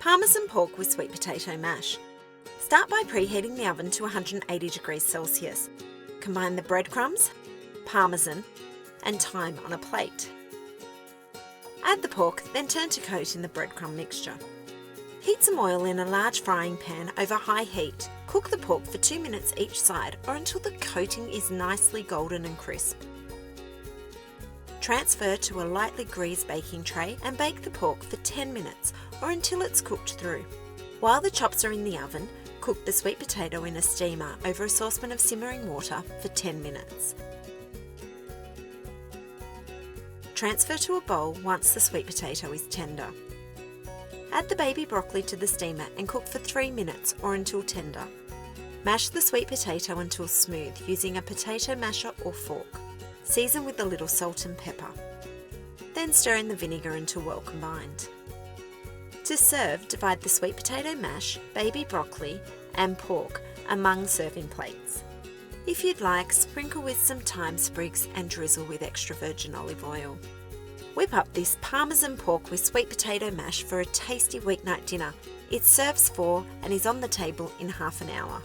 Parmesan pork with sweet potato mash. Start by preheating the oven to 180 degrees Celsius. Combine the breadcrumbs, parmesan, and thyme on a plate. Add the pork, then turn to coat in the breadcrumb mixture. Heat some oil in a large frying pan over high heat. Cook the pork for 2 minutes each side or until the coating is nicely golden and crisp. Transfer to a lightly greased baking tray and bake the pork for 10 minutes or until it's cooked through. While the chops are in the oven, cook the sweet potato in a steamer over a saucepan of simmering water for 10 minutes. Transfer to a bowl once the sweet potato is tender. Add the baby broccoli to the steamer and cook for 3 minutes or until tender. Mash the sweet potato until smooth using a potato masher or fork. Season with a little salt and pepper. Then stir in the vinegar until well combined. To serve, divide the sweet potato mash, baby broccoli and pork among serving plates. If you'd like, sprinkle with some thyme sprigs and drizzle with extra virgin olive oil. Whip up this Parmesan pork with sweet potato mash for a tasty weeknight dinner. It serves 4 and is on the table in half an hour.